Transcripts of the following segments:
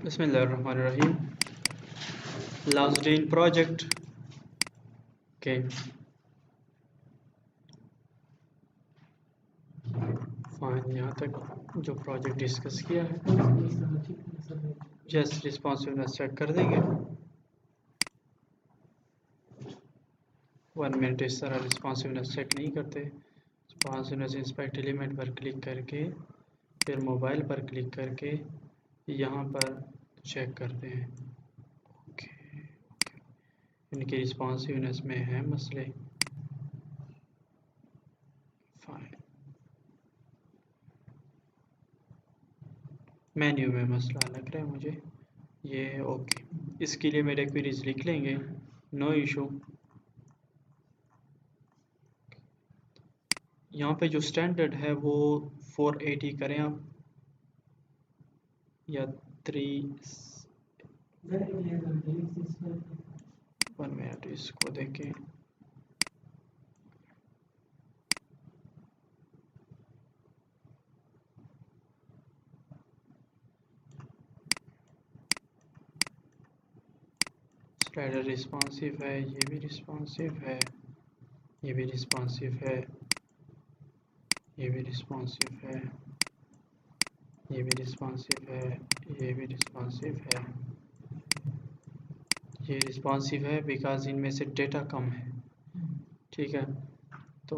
बिस्मिल्लाहिर्रहमानिर्रहीम। Last day in project के fine, यहाँ तक जो प्रोजेक्ट डिस्कस किया है जस्ट रिस्पॉन्सिवनेस चेक कर देंगे। 1 मिनट इस तरह रिस्पॉन्सिवनेस चेक नहीं करते। रिस्पॉन्सिवनेस इंस्पेक्ट एलिमेंट पर क्लिक करके फिर मोबाइल पर क्लिक करके यहाँ पर चेक करते हैं। ओके, इनकी रिस्पॉन्सिवनेस में है मसले। फाइन, मेन्यू में मसला लग रहा है मुझे ये। ओके, इसके लिए मेरे क्वेरीज लिख लेंगे, नो इशू। यहाँ पे जो स्टैंडर्ड है वो 480 करें आप, या 1 मिनट इसको देखें। स्लाइडर रिस्पॉन्सिव है, ये भी रिस्पॉन्सिव है, ये भी रिस्पॉन्सिव है, ये भी रिस्पॉन्सिव है, ये भी रिस्पॉन्सिव है, ये भी रिस्पॉन्सिव है, ये रिस्पॉन्सिव है बिकॉज इनमें से डेटा कम है। ठीक है, तो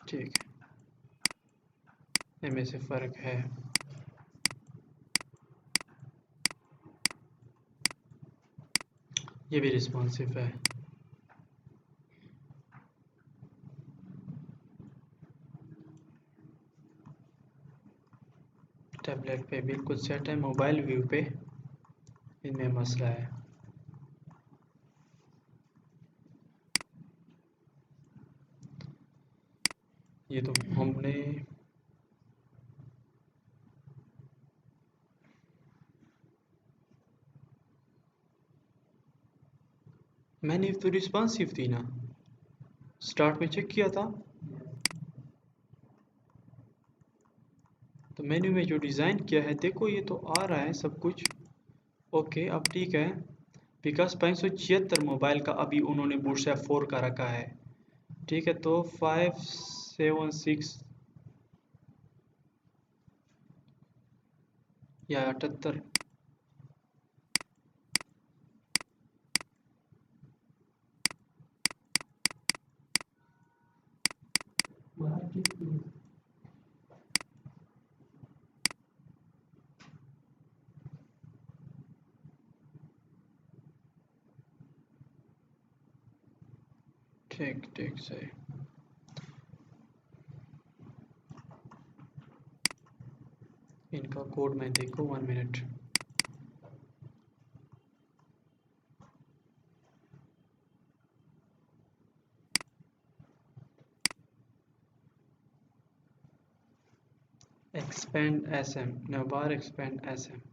ठीक है, इनमें से फ़र्क है। ये भी रिस्पॉन्सिव है। टैबलेट पे बिल्कुल सेट है, मोबाइल व्यू पे इनमें मसला है। ये तो हमने मैंने तो रिस्पॉन्सिव थी ना, स्टार्ट में चेक किया था। तो मेन्यू में जो डिज़ाइन किया है देखो, ये तो आ रहा है सब कुछ। ओके, अब ठीक है, बिकॉज 576 मोबाइल का अभी उन्होंने बूटस्ट्रैप 4 का रखा है। ठीक है, तो 576 या 78, ठीक ठीक सही। इनका कोड मैं देखूँ, 1 minute. Expand SM, navbar expand SM।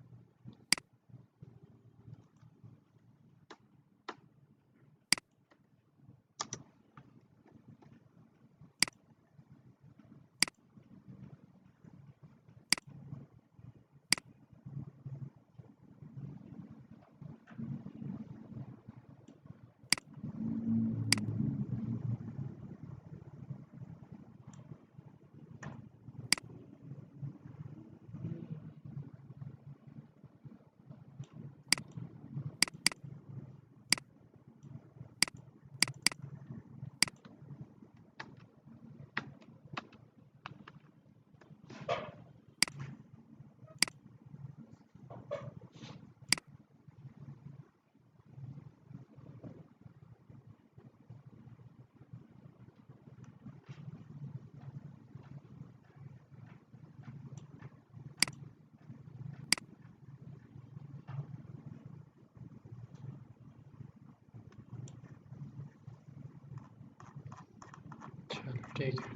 चलो ठीक है,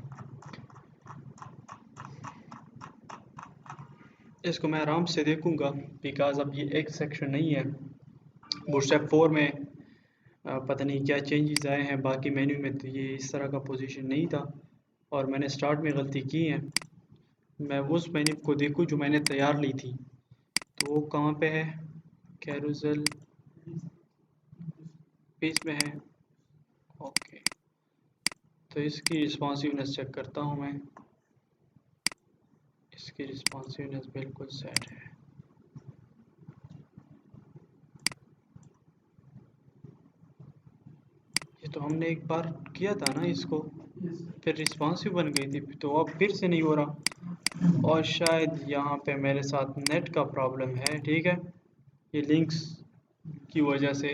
इसको मैं आराम से देखूंगा बिकॉज अब ये एक सेक्शन नहीं है। बूटस्ट्रैप 4 में पता नहीं क्या चेंजेस आए हैं, बाकी मेन्यू में तो ये इस तरह का पोजीशन नहीं था और मैंने स्टार्ट में गलती की है। मैं उस मेन्यू को देखूँ जो मैंने तैयार ली थी, तो वो कहाँ पे है? कैरोसेल पेज में है। ओके, तो इसकी रिस्पॉन्सिवनेस चेक करता हूँ मैं। इसकी रिस्पॉन्सिवनेस बिल्कुल सेट है। ये तो हमने एक बार किया था ना इसको, फिर रिस्पॉन्सिव बन गई थी, तो अब फिर से नहीं हो रहा। और शायद यहाँ पे मेरे साथ नेट का प्रॉब्लम है। ठीक है, ये लिंक्स की वजह से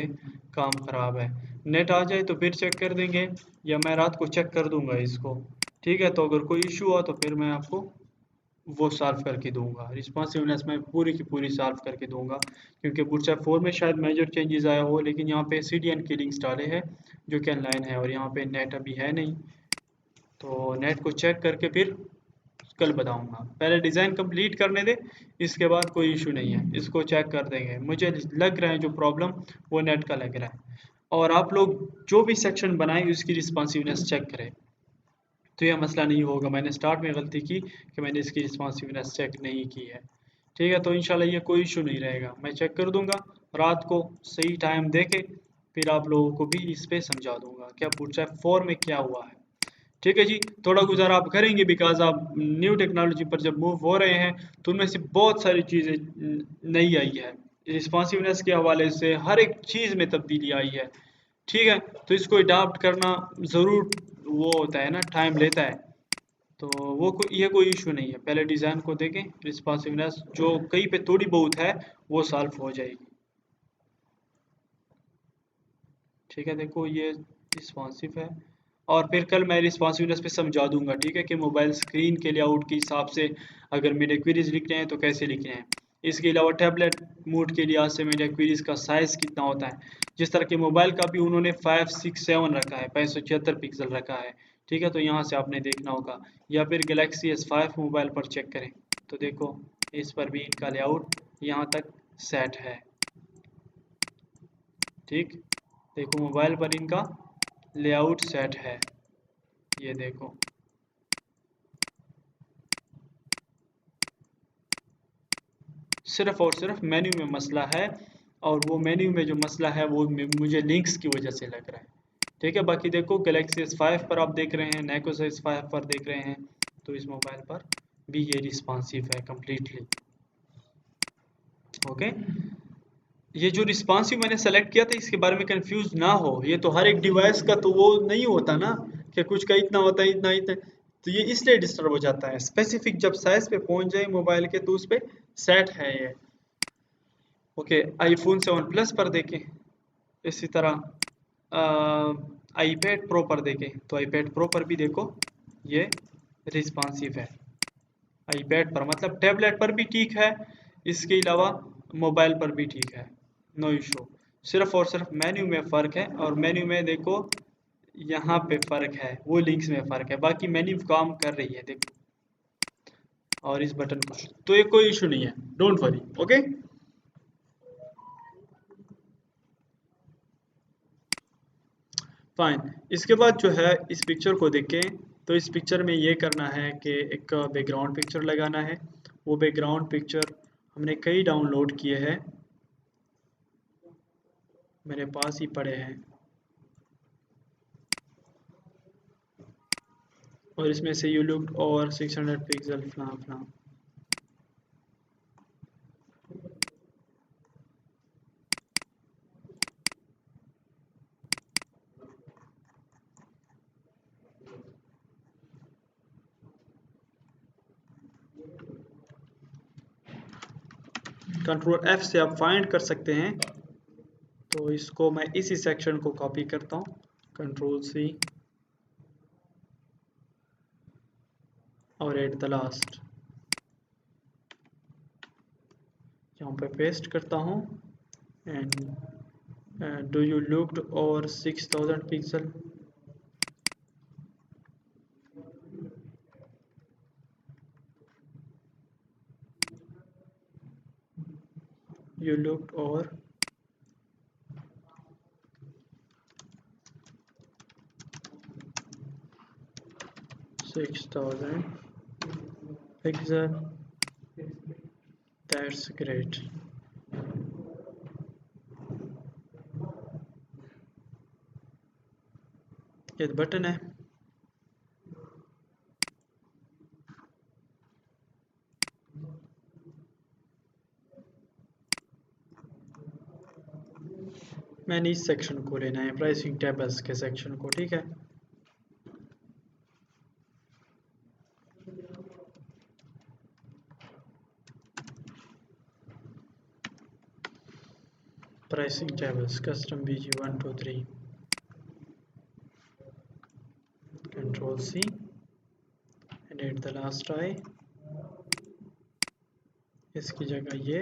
काम ख़राब है। नेट आ जाए तो फिर चेक कर देंगे, या मैं रात को चेक कर दूंगा इसको। ठीक है, तो अगर कोई इशू हुआ तो फिर मैं आपको वो सॉल्व करके दूंगा। रिस्पॉन्सिवनेस मैं पूरी की पूरी सॉल्व करके दूंगा, क्योंकि बूटस्ट्रैप 4 में शायद मेजर चेंजेस आया हो, लेकिन यहाँ पे CDN की लिंक्स डाले हैं जो कि ऑनलाइन है, और यहाँ पे नेट अभी है नहीं। तो नेट को चेक करके फिर कल बताऊंगा। पहले डिज़ाइन कंप्लीट करने दे, इसके बाद कोई इशू नहीं है, इसको चेक कर देंगे। मुझे लग रहा है जो प्रॉब्लम वो नेट का लग रहा है। और आप लोग जो भी सेक्शन बनाए उसकी रिस्पॉन्सिवनेस चेक करें, तो यह मसला नहीं होगा। मैंने स्टार्ट में गलती की कि मैंने इसकी रिस्पॉन्सिवनेस चेक नहीं की है। ठीक है, तो इंशाल्लाह ये कोई इशू नहीं रहेगा। मैं चेक कर दूंगा रात को सही टाइम दे के, फिर आप लोगों को भी इस पे समझा दूंगा क्या बूटस्ट्रैप 4 में क्या हुआ है। ठीक है जी, थोड़ा गुजारा आप करेंगे, बिकॉज आप न्यू टेक्नोलॉजी पर जब मूव हो रहे हैं तो उनमें से बहुत सारी चीज़ें नई आई है। रिस्पॉन्सिवनेस के हवाले से हर एक चीज़ में तब्दीली आई है। ठीक है, तो इसको अडाप्ट करना ज़रूर वो होता है ना, टाइम लेता है। तो ये कोई इशू नहीं है। पहले डिज़ाइन को देखें, रिस्पॉन्सिवनेस जो कहीं पे थोड़ी बहुत है वो सॉल्व हो जाएगी। ठीक है, देखो ये रिस्पॉन्सिव है, और फिर कल मैं रिस्पॉन्सिवनेस पे समझा दूंगा। ठीक है, कि मोबाइल स्क्रीन के लेआउट के हिसाब से अगर मीडिया क्वेरीज लिखने हैं तो कैसे लिखने हैं। इसके अलावा टैबलेट मोड के लिहाज से मीडिया क्वेरीज का साइज़ कितना होता है। जिस तरह के मोबाइल का भी उन्होंने 567 रखा है, 576 पिक्सल रखा है। ठीक है, तो यहाँ से आपने देखना होगा, या फिर गलेक्सी S5 मोबाइल पर चेक करें तो देखो इस पर भी इनका लेआउट यहाँ तक सेट है। ठीक, देखो मोबाइल पर इनका लेआउट सेट है, ये देखो। सिर्फ और सिर्फ मेन्यू में मसला है, और वो मेन्यू में जो मसला है वो मुझे लिंक्स की वजह से लग रहा है। ठीक है, बाकी देखो गैलेक्सी S5 पर आप देख रहे हैं, नेकोस S5 पर देख रहे हैं, तो इस मोबाइल पर भी ये रिस्पॉन्सिव है कम्प्लीटली। ओके, ये जो रिस्पॉन्सिव मैंने सेलेक्ट किया था इसके बारे में कंफ्यूज ना हो। ये तो हर एक डिवाइस का तो वो नहीं होता ना, कि कुछ का इतना होता है इतना इतना, तो ये इसलिए डिस्टर्ब हो जाता है। स्पेसिफिक जब साइज पे पहुंच जाए मोबाइल के तो उस पे सेट है ये। ओके, आईफोन 7 प्लस पर देखें, इसी तरह आईपैड प्रो पर देखें तो आईपैड प्रो पर भी देखो ये रिस्पॉन्सिव है। आईपैड पर मतलब टैबलेट पर भी ठीक है, इसके अलावा मोबाइल पर भी ठीक है, नो इशू। सिर्फ और सिर्फ मेन्यू में फ़र्क है, और मेन्यू में देखो यहाँ पे फ़र्क है, वो लिंक्स में फ़र्क है, बाकी मेन्यू काम कर रही है देखो। और इस बटन को तो ये कोई इशू नहीं है, डोंट वरी। Okay, fine. इसके बाद जो है इस पिक्चर को देखें, तो इस पिक्चर में ये करना है कि एक बैकग्राउंड पिक्चर लगाना है। वो बैकग्राउंड पिक्चर हमने कई डाउनलोड किए हैं, मेरे पास ही पड़े हैं, और इसमें से यू लुक और 600 पिक्सल फलां फलां। कंट्रोल F से आप फाइंड कर सकते हैं। तो इसको मैं इसी सेक्शन को कॉपी करता हूँ, कंट्रोल C और एट द लास्ट यहाँ पे पेस्ट करता हूँ। एंड डू यू लुक्ड और 6000 पिक्सल, यू लुक्ड और 6000 Pixel, that's great. ये बटन है, मैंने इस सेक्शन को लेना है, प्राइसिंग टेबल्स के सेक्शन को, ठीक है। Pricing tables, custom BG 1 2 3, Control C and hit the last I, इसकी जगह ये,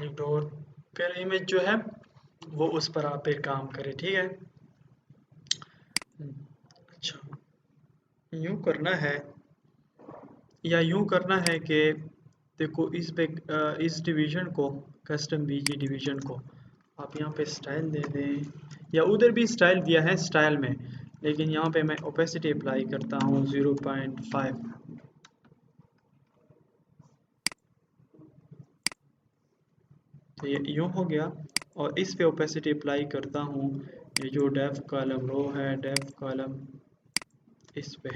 इग्नोर कर इमेज जो है वो उस पर आप पे काम करे, ठीक है। अच्छा, यूं करना है या यूं करना है कि देखो इस पे इस डिवीजन को, कस्टम बीजी डिवीजन को आप यहाँ पे स्टाइल दे दें, या उधर भी स्टाइल दिया है स्टाइल में, लेकिन यहाँ पे मैं ओपेसिटी अप्लाई करता हूँ 0.5, तो ये यूँ हो गया। और इस पे ओपेसिटी अप्लाई करता हूँ, ये जो डेफ कॉलम रो है, डेफ कॉलम इस पे,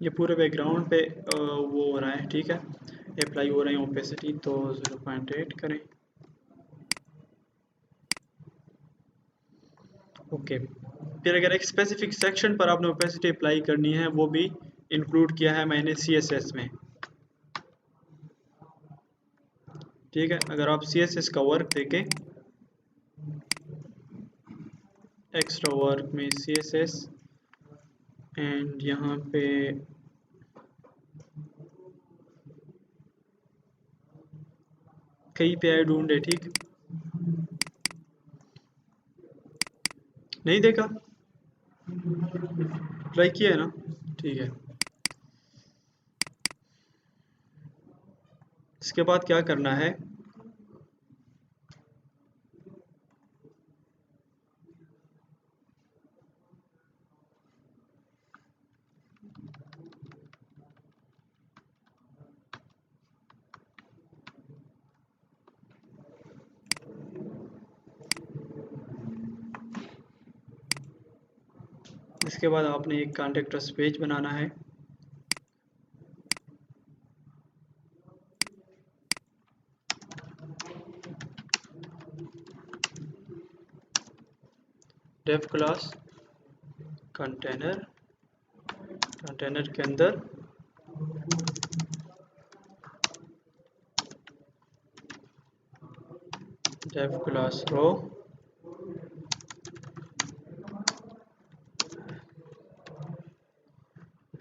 ये पूरे बैकग्राउंड पे वो हो रहा है, ठीक है, अप्लाई हो रही है ओपेसिटी, तो 0.8 करें। ओके, फिर अगर एक स्पेसिफिक सेक्शन पर आपने ओपेसिटी अप्लाई करनी है, वो भी इंक्लूड किया है मैंने CSS में, ठीक है। अगर आप CSS का वर्क देखें, एक्स्ट्रा वर्क में CSS एंड यहाँ पे कहीं पे ढूंढे, ठीक, नहीं देखा, ट्राई किया है ना, ठीक है। इसके बाद क्या करना है, इसके बाद आपने एक कॉन्टेक्ट अस पेज बनाना है, डेव क्लास कंटेनर, कंटेनर के अंदर डेव क्लास रो,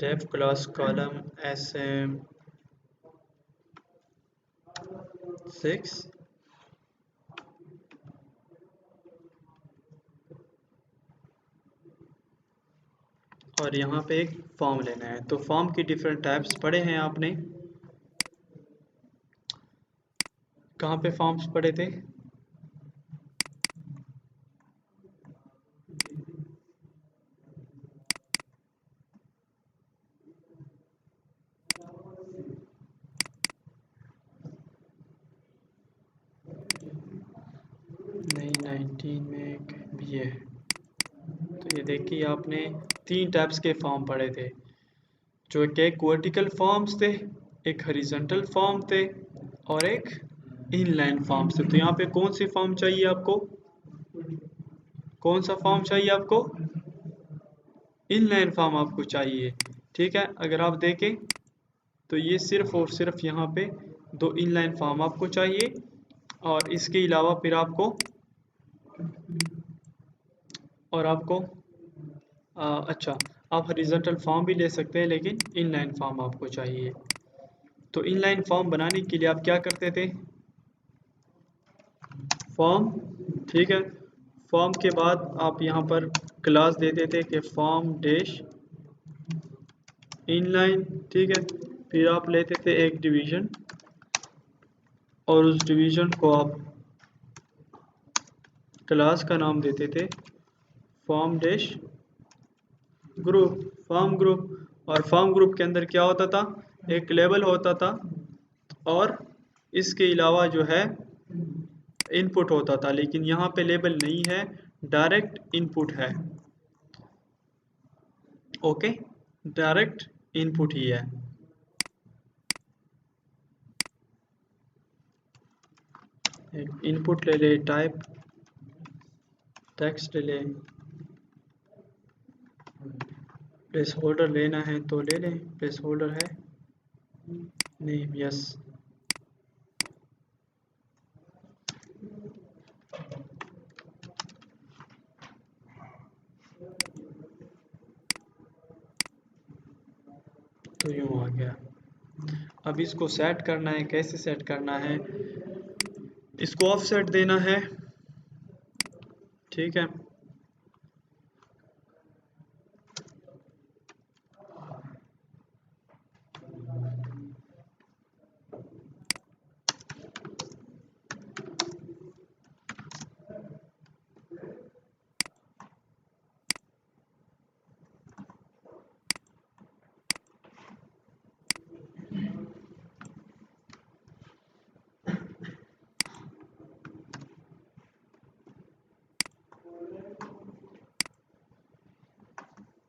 डेव क्लास कॉलम SM6, और यहाँ पे एक फॉर्म लेना है। तो फॉर्म की डिफरेंट टाइप्स पढ़े हैं आपने, कहाँ पे फॉर्म्स पढ़े थे, नहीं 19 में एक भी है। तो ये देखिए आपने 3 टाइप्स के फॉर्म पढ़े थे, जो कि एक वर्टिकल फॉर्म्स थे, एक हॉरिजॉन्टल फॉर्म थे और एक इनलाइन फॉर्म थे। तो यहाँ पे कौन सी फॉर्म चाहिए आपको, कौन सा फॉर्म चाहिए आपको, इनलाइन फॉर्म आपको चाहिए। ठीक है, अगर आप देखें तो ये सिर्फ और सिर्फ यहाँ पे दो इनलाइन फॉर्म आपको चाहिए और इसके अलावा फिर आपको अच्छा, आप हॉरिजॉन्टल फॉर्म भी ले सकते हैं लेकिन इनलाइन फॉर्म आपको चाहिए। तो इनलाइन फॉर्म बनाने के लिए आप क्या करते थे, फॉर्म, ठीक है, फॉर्म के बाद आप यहाँ पर क्लास दे देते कि फॉर्म डैश इनलाइन, ठीक है, फिर आप लेते थे एक डिवीज़न और उस डिवीज़न को आप क्लास का नाम देते the form dash group, form group. और फॉर्म ग्रुप के अंदर क्या होता था, एक लेबल होता था और इसके अलावा जो है इनपुट होता था, लेकिन यहाँ पे लेबल नहीं है, डायरेक्ट इनपुट है। ओके, डायरेक्ट इनपुट ही है। एक इनपुट ले ले, टाइप टेक्स्ट ले ले, प्लेस होल्डर लेना है तो ले लें, प्लेस होल्डर है नहीं, यस। तो यूँ आ गया। अब इसको सेट करना है, कैसे सेट करना है, इसको ऑफसेट देना है, ठीक है।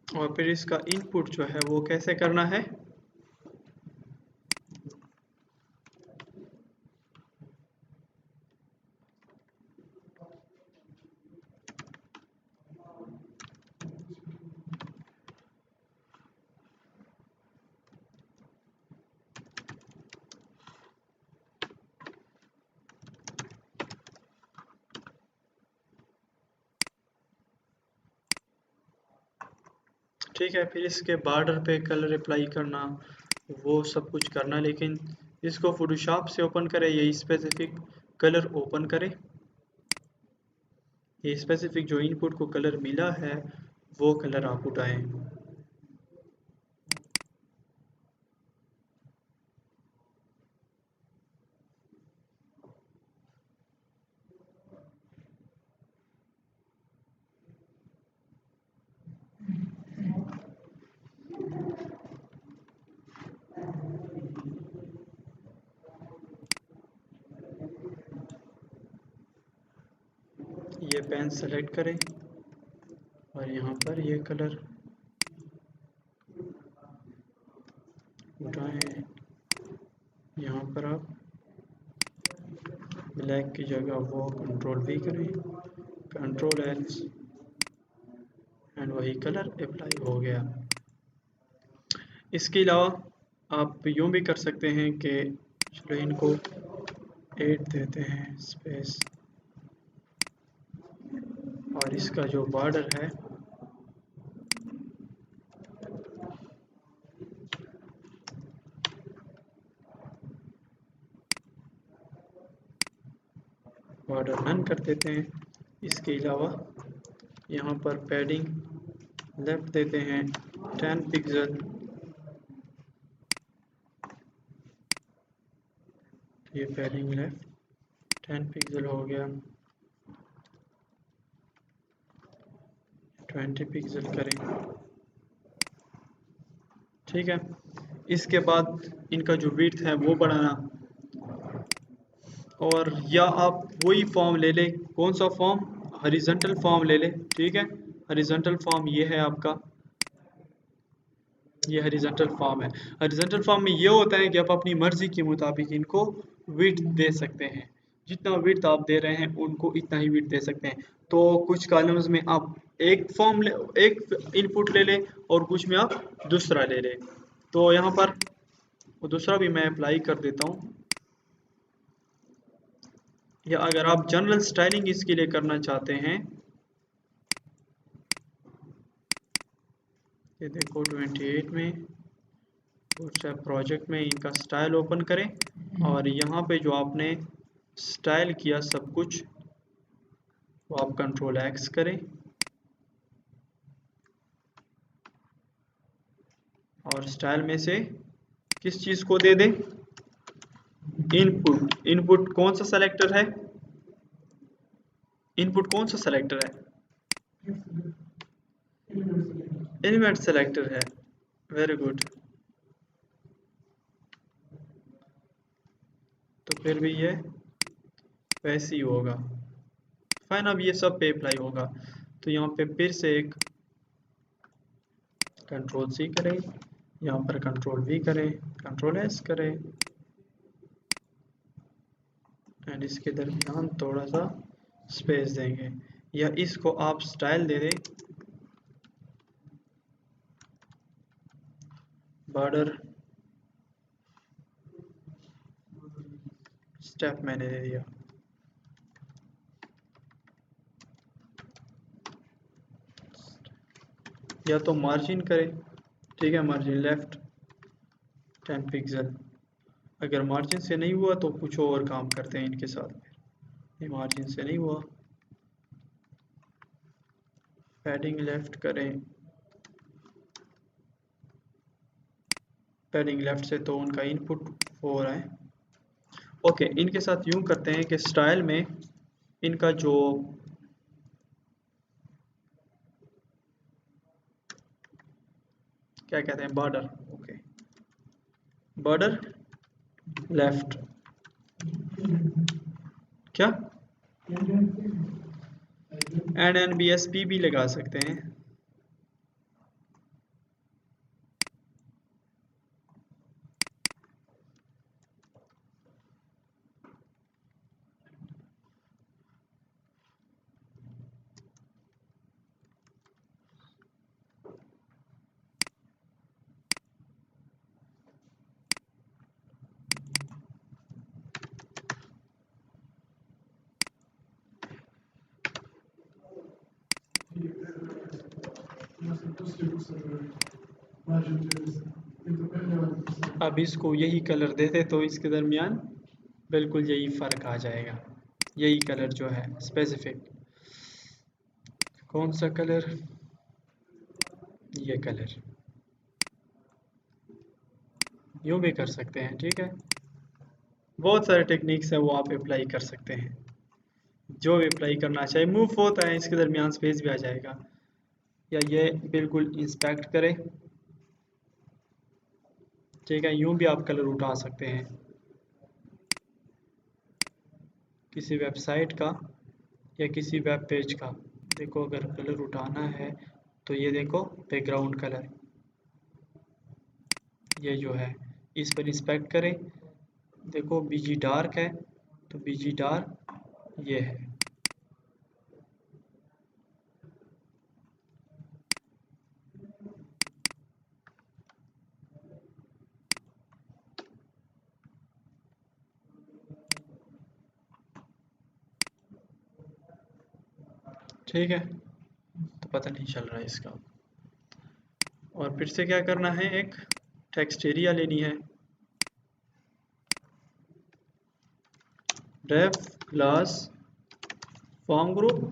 और फिर इसका इनपुट जो है वो कैसे करना है, ठीक है। फिर इसके बॉर्डर पे कलर अप्लाई करना, वो सब कुछ करना, लेकिन इसको फोटोशॉप से ओपन करें, ये स्पेसिफिक कलर ओपन करें, ये स्पेसिफिक जो इनपुट को कलर मिला है वो कलर आप उठाएं। ये पेन सेलेक्ट करें और यहाँ पर ये कलर उठाएं, यहाँ पर आप ब्लैक की जगह वो कंट्रोल V करें, कंट्रोल L, एंड वही कलर अप्लाई हो गया। इसके अलावा आप यूँ भी कर सकते हैं कि चलो इनको 8 देते हैं स्पेस, और इसका जो बॉर्डर है बॉर्डर नन कर देते हैं। इसके अलावा यहाँ पर पैडिंग लेफ्ट देते हैं 10 पिक्सल, ये पैडिंग लेफ्ट 10 पिक्सल हो गया, 20 पिक्सल करें, ठीक है। इसके बाद इनका जो विड्थ है वो बढ़ाना, और या आप वही फॉर्म ले लें, कौन सा फॉर्म, हॉरिजॉन्टल फॉर्म ले लें, ठीक है। हॉरिजॉन्टल फॉर्म ये है आपका, ये हॉरिजॉन्टल फॉर्म है। हॉरिजॉन्टल फॉर्म में ये होता है कि आप अपनी मर्जी के मुताबिक इनको विड्थ दे सकते हैं। जितना विड्थ आप दे रहे हैं उनको इतना ही विड्थ दे सकते हैं। तो कुछ कॉलम्स में आप एक इनपुट ले लें और कुछ में आप दूसरा ले लें। तो यहाँ पर वो दूसरा भी मैं अप्लाई कर देता हूँ। या अगर आप जनरल स्टाइलिंग इसके लिए करना चाहते हैं, ये देखो 28 में व्हाट्सएप प्रोजेक्ट में इनका स्टाइल ओपन करें और यहाँ पे जो आपने स्टाइल किया सब कुछ वो आप कंट्रोल एक्स करें और स्टाइल में से किस चीज़ को दे दें, इनपुट। इनपुट कौन सा सेलेक्टर है, इनपुट कौन सा सेलेक्टर है, एलिमेंट सेलेक्टर है। Very good. तो फिर भी ये वैसे ही होगा। फाइन, अब ये सब पे अप्लाई होगा। तो यहाँ पे फिर से एक कंट्रोल सी करें, यहाँ पर कंट्रोल वी करें, कंट्रोल एस करें एंड इसके दरमियान थोड़ा सा स्पेस देंगे या इसको आप स्टाइल दे दें, बॉर्डर स्टेप मैंने दे दिया। या तो मार्जिन करें, ठीक है, मार्जिन लेफ्ट 10 पिक्सल। अगर मार्जिन से नहीं हुआ तो कुछ और काम करते हैं इनके साथ। ये मार्जिन से नहीं हुआ, पैडिंग लेफ्ट करें, पैडिंग लेफ्ट से तो उनका इनपुट 4 है। ओके, इनके साथ यूं करते हैं कि स्टाइल में इनका जो क्या कहते हैं, बॉर्डर, ओके, बॉर्डर लेफ्ट क्या NNBSP भी लगा सकते हैं। अब इसको यही कलर देते तो इसके दरमियान बिल्कुल यही फ़र्क आ जाएगा। यही कलर जो है स्पेसिफिक, कौन सा कलर, ये कलर, यूँ भी कर सकते हैं, ठीक है। बहुत सारे टेक्निक्स है वो आप अप्लाई कर सकते हैं, जो भी अप्लाई करना चाहिए। मूव होता है इसके दरमियान स्पेस भी आ जाएगा। या ये बिल्कुल इंस्पेक्ट करें, ठीक है, यूँ भी आप कलर उठा सकते हैं किसी वेबसाइट का या किसी वेब पेज का। देखो अगर कलर उठाना है तो ये देखो बैकग्राउंड कलर, ये जो है इस पर इंस्पेक्ट करें, देखो बीजी डार्क है तो बीजी डार्क ये है। ठीक है, तो पता नहीं चल रहा है इसका। और फिर से क्या करना है, एक टेक्स्ट एरिया लेनी है, ref class form group,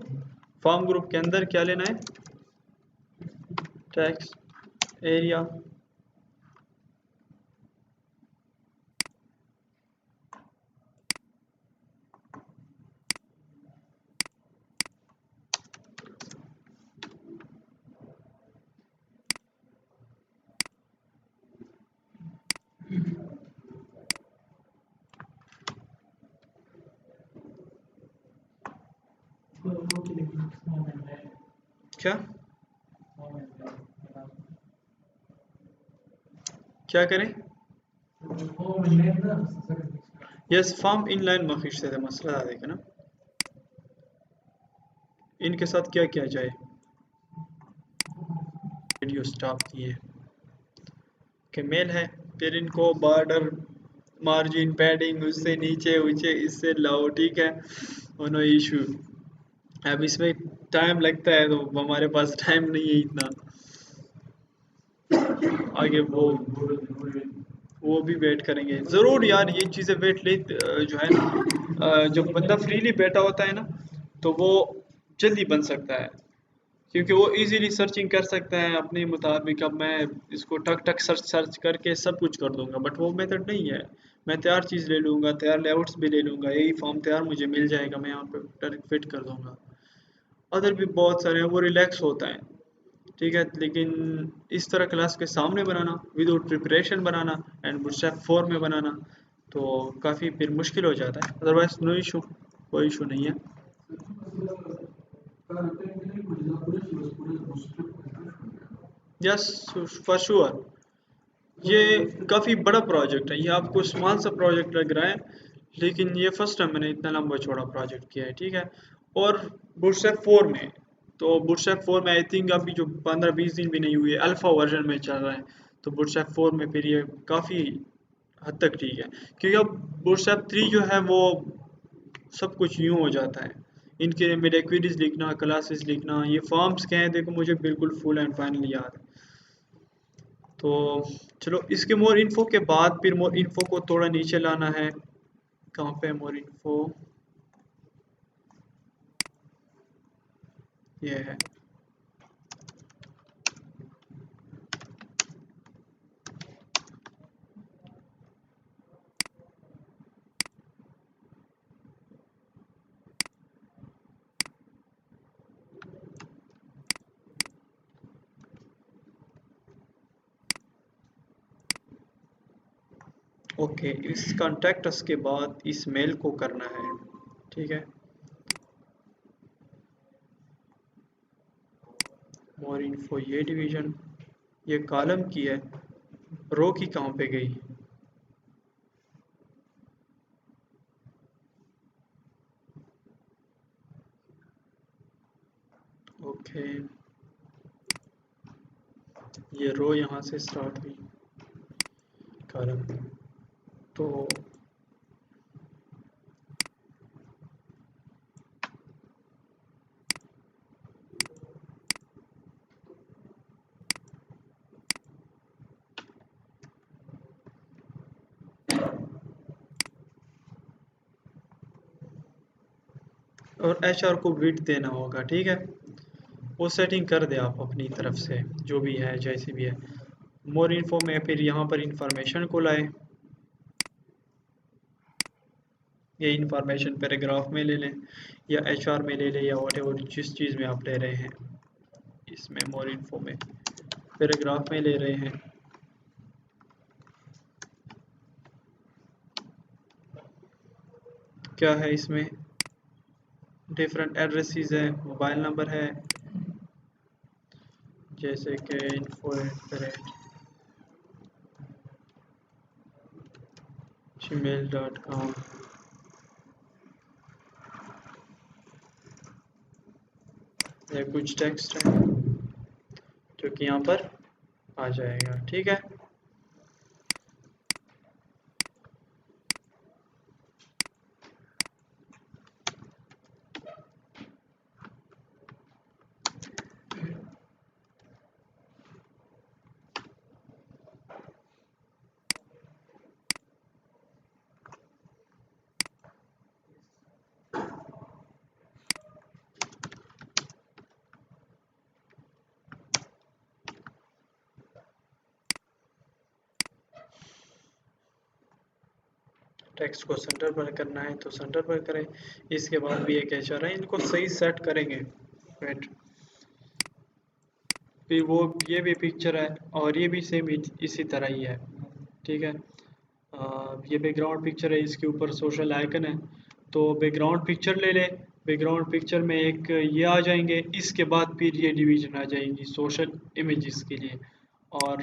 form group के अंदर क्या लेना है, टेक्स्ट एरिया। क्या क्या करें? यस, फॉर्म इनलाइन मखिश से मसला देगा ना, इनके साथ क्या किया जाए? वीडियो स्टॉप किए के मेल है, फिर इनको बॉर्डर मार्जिन पैडिंग उससे नीचे ऊंचे इससे लाओ, ठीक है, नो इशू। अब इसमें टाइम लगता है तो हमारे पास टाइम नहीं है इतना, आगे वो भी वेट करेंगे ज़रूर यार, ये चीज़ें वेट ले जो है ना, जब बंदा फ्रीली बैठा होता है ना तो वो जल्दी बन सकता है, क्योंकि वो इजीली सर्चिंग कर सकता है अपने मुताबिक। अब मैं इसको टक टक सर्च सर्च करके सब कुछ कर दूंगा, बट वो मेथड नहीं है। मैं तैयार चीज़ ले लूँगा, तैयार लेआउट्स भी ले लूँगा, यही फॉर्म तैयार मुझे मिल जाएगा, मैं यहाँ पे डायरेक्ट फिट कर दूंगा। अदर भी बहुत सारे हैं, वो रिलैक्स होता है, ठीक है। लेकिन इस तरह क्लास के सामने बनाना, विदाउट प्रिपरेशन बनाना एंड बूटस्ट्रैप 4 में बनाना तो काफ़ी फिर मुश्किल हो जाता है। अदरवाइज नो इशू, कोई इशू नहीं है। यस, फॉर श्योर, ये काफ़ी बड़ा प्रोजेक्ट है, ये आपको स्मॉल सा प्रोजेक्ट लग रहा है, लेकिन ये फर्स्ट टाइम मैंने इतना लंबा चौड़ा प्रोजेक्ट किया है, ठीक है। और बूटस्ट्रैप 4 में, तो बूटस्ट्रैप 4 में आई थिंक अभी जो 15-20 दिन भी नहीं हुए, अल्फ़ा वर्जन में चल रहा है, तो बूटस्ट्रैप 4 में फिर ये काफ़ी हद तक ठीक है, क्योंकि अब बूटस्ट्रैप 3 जो है वो सब कुछ यूँ हो जाता है, इनके मेरे क्वेरीज लिखना, क्लासेस लिखना, ये फॉर्म्स क्या हैं देखो मुझे बिल्कुल फुल एंड फाइनल याद है। तो चलो इसके मोर इन्फो के बाद फिर मोर इन्फो को थोड़ा नीचे लाना है। कहाँ पे मोर इन्फो? ये है। ओके, इस कॉन्टैक्ट अस के बाद इस मेल को करना है, ठीक है। मोर इन्फो ये डिवीजन, ये कॉलम की है, रो की कहाँ पे गई? ओके, ये रो यहाँ से स्टार्ट हुई, कॉलम, तो और एचआर को विड्थ देना होगा, ठीक है। वो सेटिंग कर दे आप अपनी तरफ से, जो भी है जैसे भी है। मोर इन्फो में फिर यहाँ पर इंफॉर्मेशन को लाए, ये इंफॉर्मेशन पैराग्राफ में ले लें या एचआर में ले लें या व्हाटएवर जिस चीज़ में आप ले रहे हैं। इसमें मोर इन्फो में पैराग्राफ में ले रहे हैं, क्या है इसमें? डिफरेंट एड्रेसेस है, मोबाइल नंबर है, जैसे कि info@gmail.com, या कुछ टेक्स्ट है जो कि यहाँ पर आ जाएगा, ठीक है। टेक्स्ट को सेंटर पर करना है तो सेंटर पर करें। इसके बाद भी एक एचआर है, इनको सही सेट करेंगे। वेट, फिर वो ये भी पिक्चर है और ये भी सेम इसी तरह ही है, ठीक है। ये बैकग्राउंड पिक्चर है, इसके ऊपर सोशल आइकन है, तो बैकग्राउंड पिक्चर ले ले। बैकग्राउंड पिक्चर में एक ये आ जाएंगे, इसके बाद फिर ये डिवीजन आ जाएंगी सोशल इमेजेस के लिए। और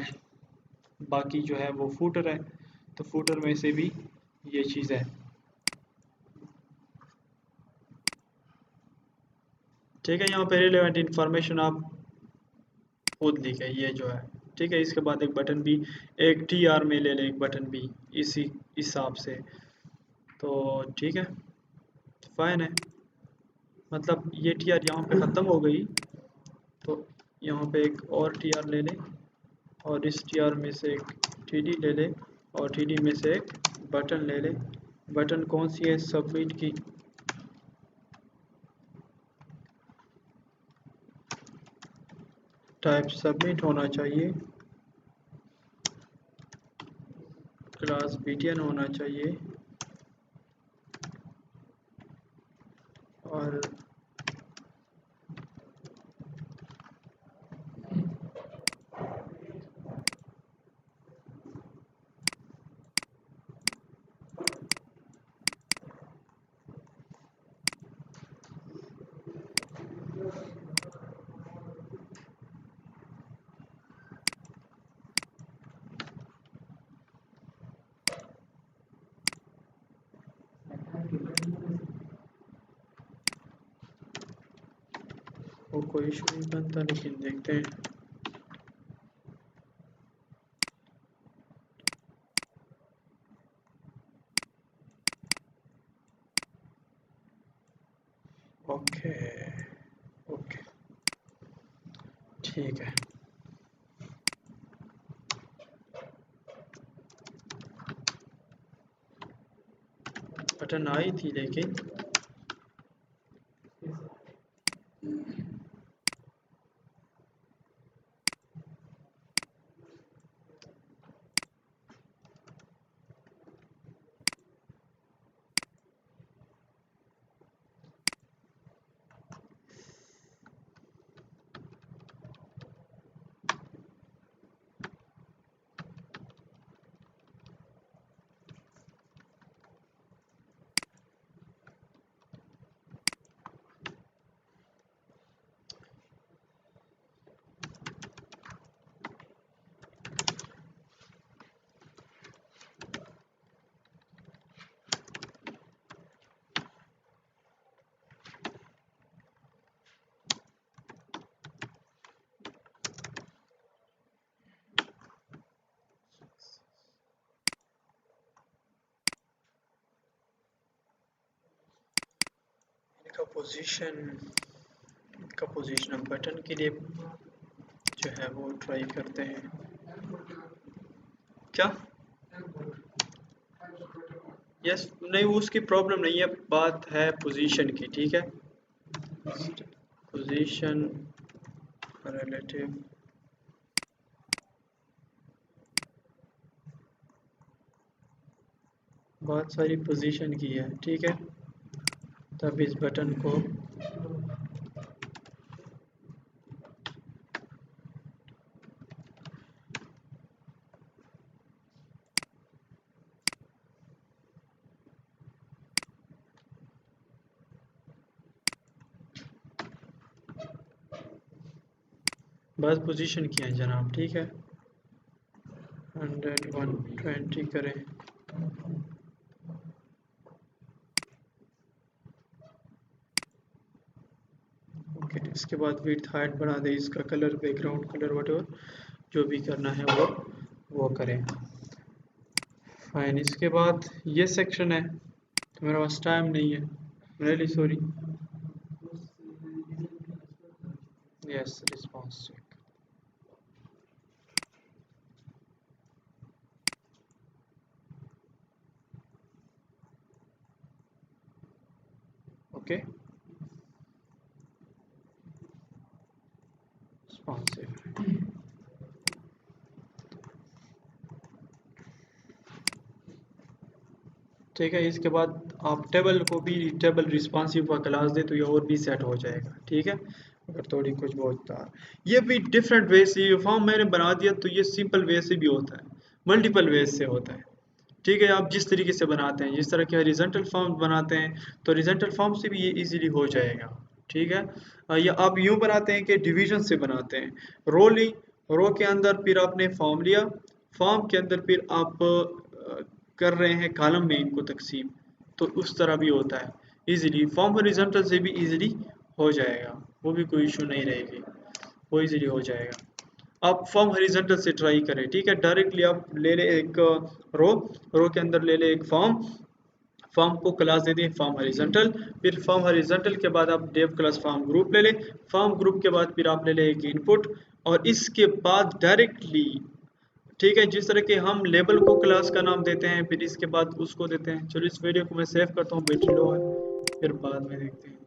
बाकी जो है वो फूटर है, तो फूटर में से भी ये चीज़ है। ठीक है, यहाँ पे रिलेवेंट इंफॉर्मेशन आप खुद लिखे ये जो है। ठीक है, इसके बाद एक बटन भी, एक टी आर में ले लें एक बटन भी इसी हिसाब से, तो ठीक है फाइन है। मतलब ये टी आर यहाँ पे ख़त्म हो गई, तो यहाँ पे एक और टी आर ले लें, और इस टी आर में से एक टी डी ले लें, और टी डी में से एक बटन ले लें। बटन कौन सी है? सबमिट की। टाइप सबमिट होना चाहिए, क्लास बीटीएन होना चाहिए, और वो कोई इशू नहीं बनता, लेकिन देखते हैं। ओके ओके ठीक है। बटन आई थी लेकिन इनका पोजीशन हम बटन के लिए जो है वो ट्राई करते हैं। क्या? यस, नहीं वो उसकी प्रॉब्लम नहीं है, बात है पोजीशन की। ठीक है, पोजीशन रिलेटिव बहुत सारी पोजीशन की है। ठीक है, तब इस बटन को बस पोजीशन किया है जनाब। ठीक है, 100 120 करें। ओके, इसके बाद विड्थ हाइट बढ़ा दें, इसका कलर बैकग्राउंड कलर वटएवर जो भी करना है वो करें। फाइन, इसके बाद ये सेक्शन है, तो मेरे पास टाइम नहीं है, really sorry. Yes, response check. Okay, responsive. ठीक है, इसके बाद आप टेबल को भी टेबल रिस्पॉन्सिव का क्लास दे तो ये और भी सेट हो जाएगा। ठीक है, अगर थोड़ी कुछ बहुत था, ये भी डिफरेंट वे से ये फॉर्म मैंने बना दिया, तो ये सिंपल वे से भी होता है, मल्टीपल वे से होता है। ठीक है, आप जिस तरीके से बनाते हैं, जिस तरह के हॉरिजॉन्टल फॉर्म बनाते हैं, तो हॉरिजॉन्टल फॉर्म से भी ये इजीली हो जाएगा। ठीक है, या आप यूं बनाते हैं कि डिवीजन से बनाते हैं, रो ली, रो के अंदर फिर आपने फॉर्म लिया, फॉर्म के अंदर फिर आप कर रहे हैं कॉलम में इनको तकसीम, तो उस तरह भी होता है इजीली। फॉर्म हॉरिजॉन्टल से भी इजीली हो जाएगा, वो भी कोई इशू नहीं रहेगी, वो इजीली हो जाएगा। आप फॉर्म हॉरिजॉन्टल से ट्राई करें, ठीक है। डायरेक्टली आप ले ले एक रो के अंदर ले ले एक फॉर्म को क्लास दे दें फॉर्म हॉरिजॉन्टल, फिर फॉर्म हॉरिजॉन्टल के बाद आप डेव क्लास फॉर्म ग्रुप ले लें, फॉर्म ग्रुप के बाद फिर आप ले लें एक इनपुट, और इसके बाद डायरेक्टली, ठीक है, जिस तरह के हम लेबल को क्लास का नाम देते हैं फिर इसके बाद उसको देते हैं। चलो इस वीडियो को मैं सेव करता हूँ, बैटरी लो है, फिर बाद में देखते हैं।